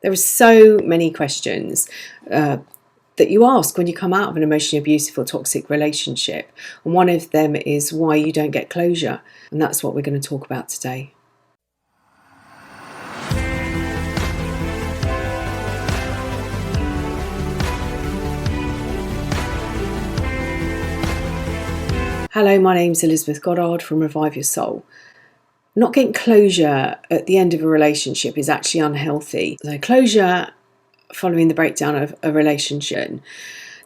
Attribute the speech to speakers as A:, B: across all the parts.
A: There are so many questions that you ask when you come out of an emotionally abusive or toxic relationship. And one of them is why you don't get closure. And that's what we're going to talk about today. Hello, my name's Elizabeth Goddard from Revive Your Soul. Not getting closure at the end of a relationship is actually unhealthy. So closure following the breakdown of a relationship,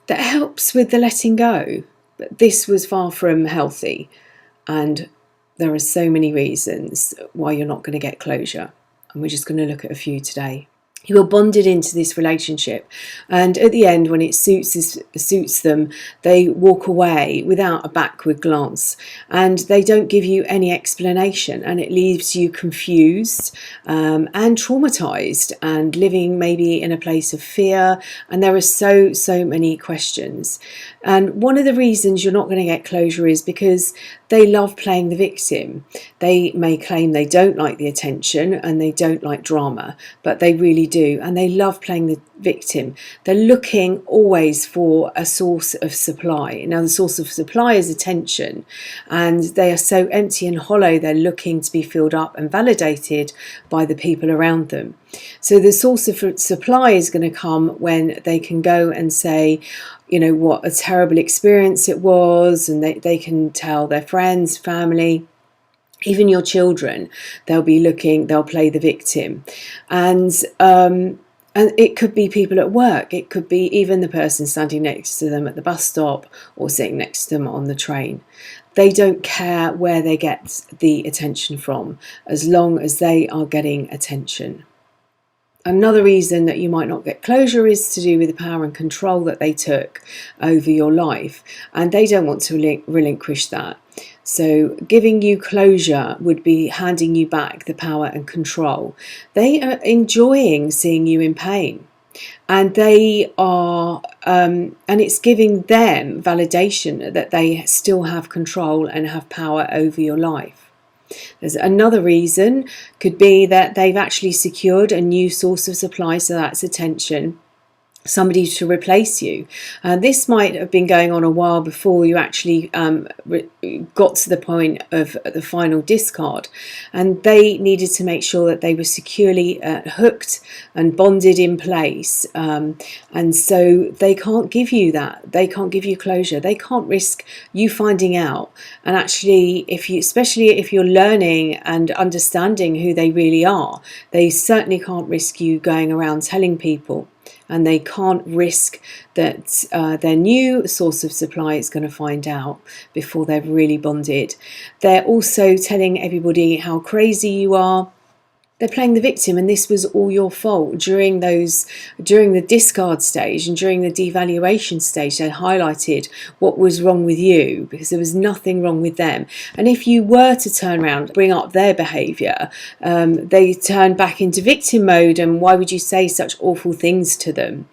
A: that helps with the letting go. But this was far from healthy. And there are so many reasons why you're not going to get closure. And we're just going to look at a few today. You are bonded into this relationship, and at the end, when it suits them, they walk away without a backward glance, and they don't give you any explanation, and it leaves you confused and traumatized, and living maybe in a place of fear. And there are so many questions. And one of the reasons you're not going to get closure is because they love playing the victim. They may claim they don't like the attention and they don't like drama, but they really do. And they love playing the victim. They're looking always for a source of supply. Now, the source of supply is attention, and they are so empty and hollow, they're looking to be filled up and validated by the people around them. So the source of supply is going to come when they can go and say, you know, what a terrible experience it was, and they can tell their friends, family, even your children. They'll play the victim. And it could be people at work. It could be even the person standing next to them at the bus stop or sitting next to them on the train. They don't care where they get the attention from, as long as they are getting attention. Another reason that you might not get closure is to do with the power and control that they took over your life, and they don't want to relinquish that. So giving you closure would be handing you back the power and control. They are enjoying seeing you in pain, and they are, and it's giving them validation that they still have control and have power over your life. There's another reason, could be that they've actually secured a new source of supply, so that's attention, somebody to replace you. This might have been going on a while before you actually got to the point of the final discard, and they needed to make sure that they were securely hooked and bonded in place, and so they can't give you that. They can't give you closure. They can't risk you finding out. And actually, especially if you're learning and understanding who they really are, they certainly can't risk you going around telling people. And they can't risk that their new source of supply is going to find out before they've really bonded. They're also telling everybody how crazy you are. They're playing the victim, and this was all your fault. During the discard stage and during the devaluation stage, they highlighted what was wrong with you, because there was nothing wrong with them. And if you were to turn around, bring up their behaviour, they turn back into victim mode. And why would you say such awful things to them?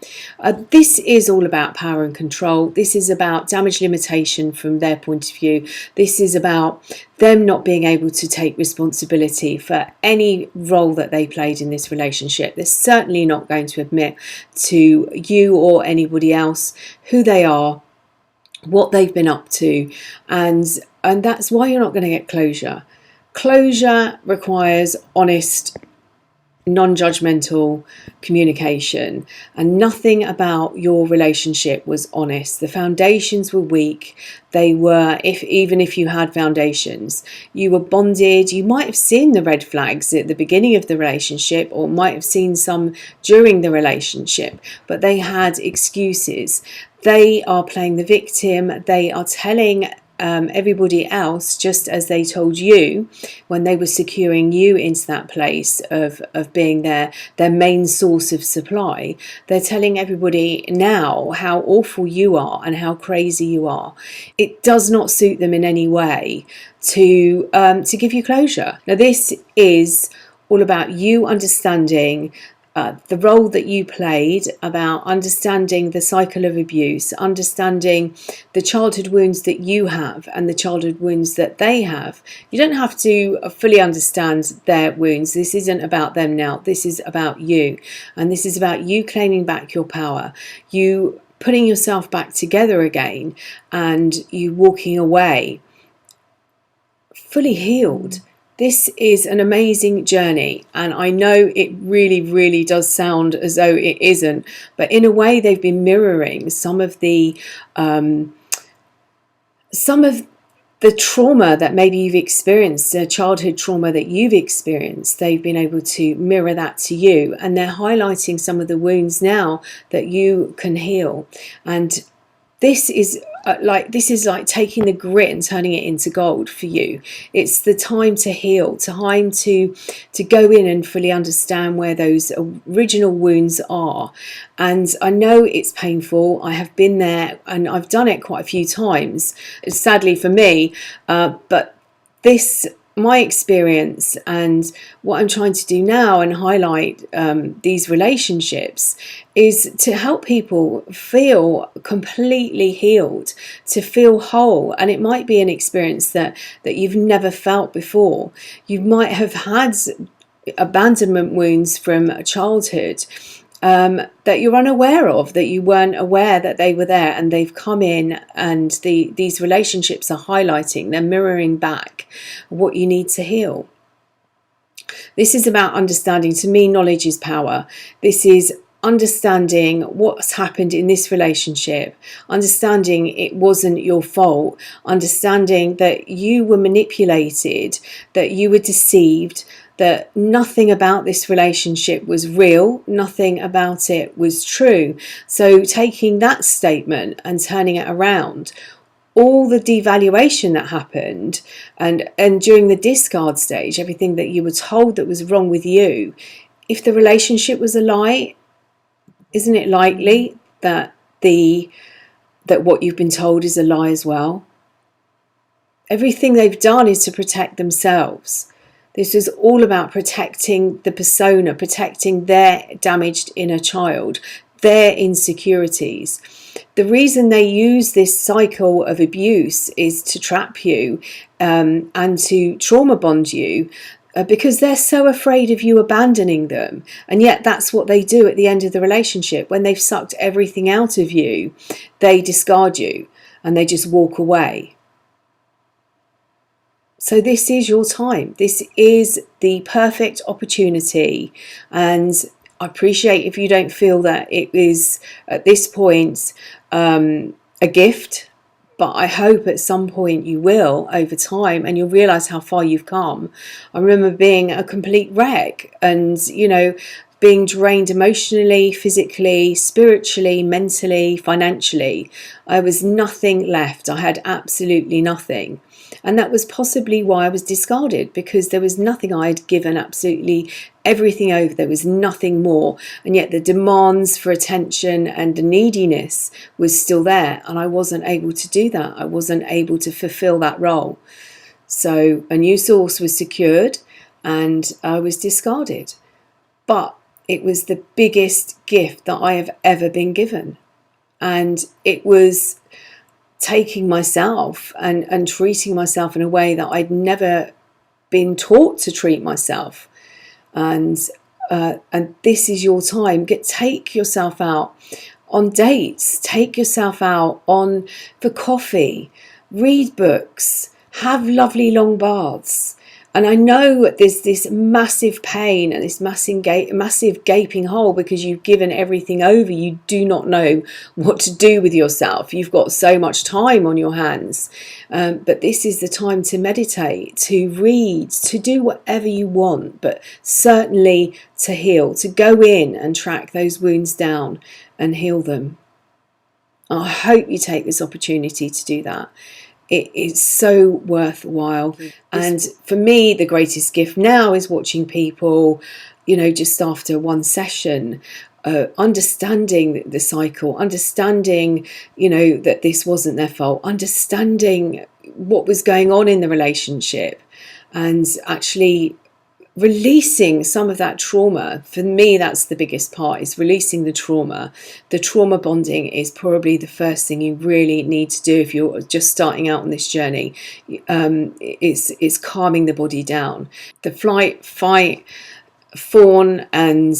A: This is all about power and control. This is about damage limitation from their point of view. This is about them not being able to take responsibility for any role that they played in this relationship. They're certainly not going to admit to you or anybody else who they are, what they've been up to, and that's why you're not going to get closure. Closure requires honest, non-judgmental communication, and nothing about your relationship was honest. The foundations were weak. They were, even if you had foundations, you were bonded. You might have seen the red flags at the beginning of the relationship, or might have seen some during the relationship, but they had excuses. They are playing the victim. They are telling everybody else, just as they told you when they were securing you into that place of being their main source of supply. They're telling everybody now how awful you are and how crazy you are. It does not suit them in any way to give you closure. Now, this is all about you understanding the role that you played, about understanding the cycle of abuse, understanding the childhood wounds that you have and the childhood wounds that they have. You don't have to fully understand their wounds. This isn't about them now. This is about you. And this is about you claiming back your power, you putting yourself back together again, and you walking away fully healed. This is an amazing journey, and I know it really, really does sound as though it isn't, but in a way they've been mirroring some of the trauma that maybe you've experienced, the childhood trauma that you've experienced. They've been able to mirror that to you, and they're highlighting some of the wounds now that you can heal. And this is like taking the grit and turning it into gold for you. It's the time to heal, time to go in and fully understand where those original wounds are. And I know it's painful. I have been there, and I've done it quite a few times, sadly for me, but this, my experience and what I'm trying to do now and highlight these relationships is to help people feel completely healed, to feel whole. And it might be an experience that you've never felt before. You might have had abandonment wounds from childhood that you're unaware of, that you weren't aware that they were there, and they've come in, and these relationships are highlighting, they're mirroring back what you need to heal. This is about understanding. To me, knowledge is power. This is understanding what's happened in this relationship, understanding it wasn't your fault, understanding that you were manipulated, that you were deceived, that nothing about this relationship was real, nothing about it was true. So taking that statement and turning it around, all the devaluation that happened, and during the discard stage, everything that you were told that was wrong with you, if the relationship was a lie, isn't it likely that what you've been told is a lie as well? Everything they've done is to protect themselves. This is all about protecting the persona, protecting their damaged inner child, their insecurities. The reason they use this cycle of abuse is to trap you and to trauma bond you, because they're so afraid of you abandoning them. And yet that's what they do at the end of the relationship. When they've sucked everything out of you, they discard you and they just walk away. So this is your time. This is the perfect opportunity. And I appreciate if you don't feel that it is at this point a gift, but I hope at some point you will, over time, and you'll realise how far you've come. I remember being a complete wreck and, being drained emotionally, physically, spiritually, mentally, financially. I was nothing left. I had absolutely nothing. And that was possibly why I was discarded, because there was nothing. I had given absolutely everything over. There was nothing more. And yet the demands for attention and the neediness was still there. And I wasn't able to do that. I wasn't able to fulfill that role. So a new source was secured and I was discarded. But it was the biggest gift that I have ever been given. And it was taking myself and treating myself in a way that I'd never been taught to treat myself. And this is your time. Take yourself out on dates. Take yourself out for coffee. Read books. Have lovely long baths. And I know there's this massive pain and this massive gaping hole because you've given everything over. You do not know what to do with yourself. You've got so much time on your hands. But this is the time to meditate, to read, to do whatever you want, but certainly to heal, to go in and track those wounds down and heal them. I hope you take this opportunity to do that. It is so worthwhile. And for me, the greatest gift now is watching people, just after one session, understanding the cycle, understanding, that this wasn't their fault, understanding what was going on in the relationship, and actually releasing some of that trauma. For me, that's the biggest part, is releasing the trauma. The trauma bonding is probably the first thing you really need to do if you're just starting out on this journey. It's calming the body down. The flight, fight, fawn and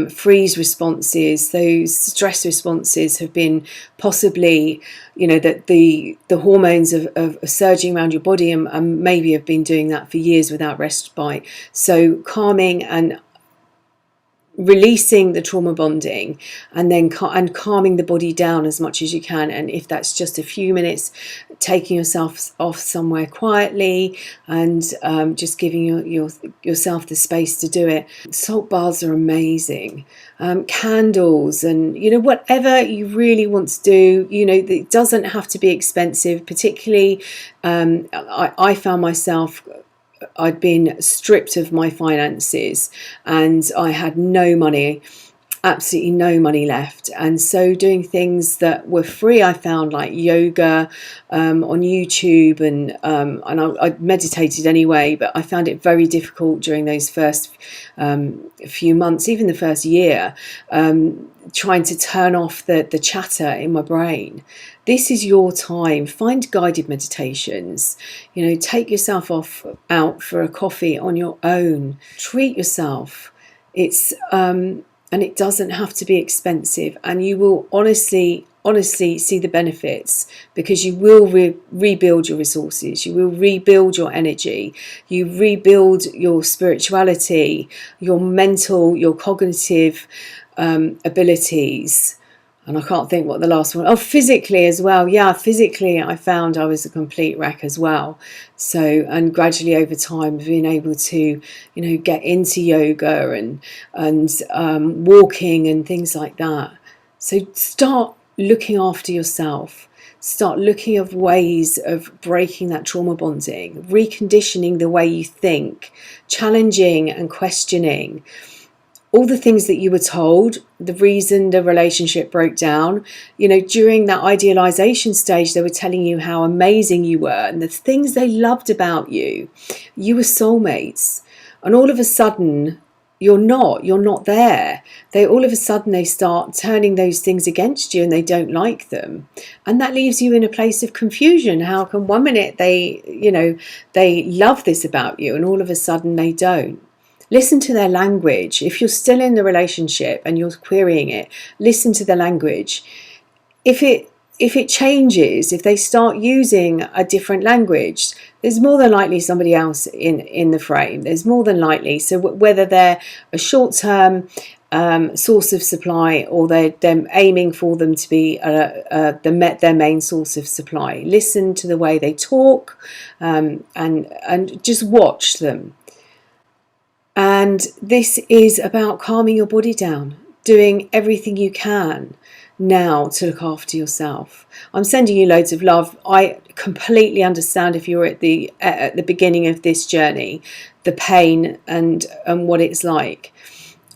A: freeze responses, those stress responses have been possibly, that the hormones of surging around your body and maybe have been doing that for years without respite. So calming and releasing the trauma bonding, and then calming the body down as much as you can. And if that's just a few minutes, taking yourself off somewhere quietly and just giving yourself the space to do it. Salt baths are amazing. Candles, and whatever you really want to do. It doesn't have to be expensive. Particularly, I found myself, I'd been stripped of my finances and I had no money, absolutely no money left. And so doing things that were free, I found, like yoga on YouTube, and I meditated anyway, but I found it very difficult during those first few months, even the first year, trying to turn off the chatter in my brain. This is your time. Find guided meditations. Take yourself out for a coffee on your own. Treat yourself. It's and it doesn't have to be expensive, and you will honestly see the benefits, because you will rebuild your resources, you will rebuild your energy, you rebuild your spirituality, your mental, your cognitive abilities. And I can't think what the last one. Oh, physically as well. Yeah, physically I found I was a complete wreck as well. So, and gradually over time, being able to, get into yoga and walking and things like that. So start looking after yourself. Start looking at ways of breaking that trauma bonding, reconditioning the way you think, challenging and questioning all the things that you were told, the reason the relationship broke down. During that idealization stage, they were telling you how amazing you were and the things they loved about you. You were soulmates. And all of a sudden, you're not there. All of a sudden, they start turning those things against you and they don't like them. And that leaves you in a place of confusion. How can one minute they love this about you and all of a sudden they don't? Listen to their language. If you're still in the relationship and you're querying it, listen to the language. If it changes, if they start using a different language, there's more than likely somebody else in the frame. There's more than likely. So whether they're a short-term source of supply, or they're aiming for them to be their main source of supply, listen to the way they talk, and just watch them. And this is about calming your body down, doing everything you can now to look after yourself. I'm sending you loads of love. I completely understand if you're at the beginning of this journey, the pain and what it's like.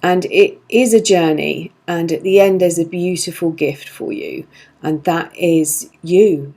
A: And it is a journey, and at the end there's a beautiful gift for you, and that is you.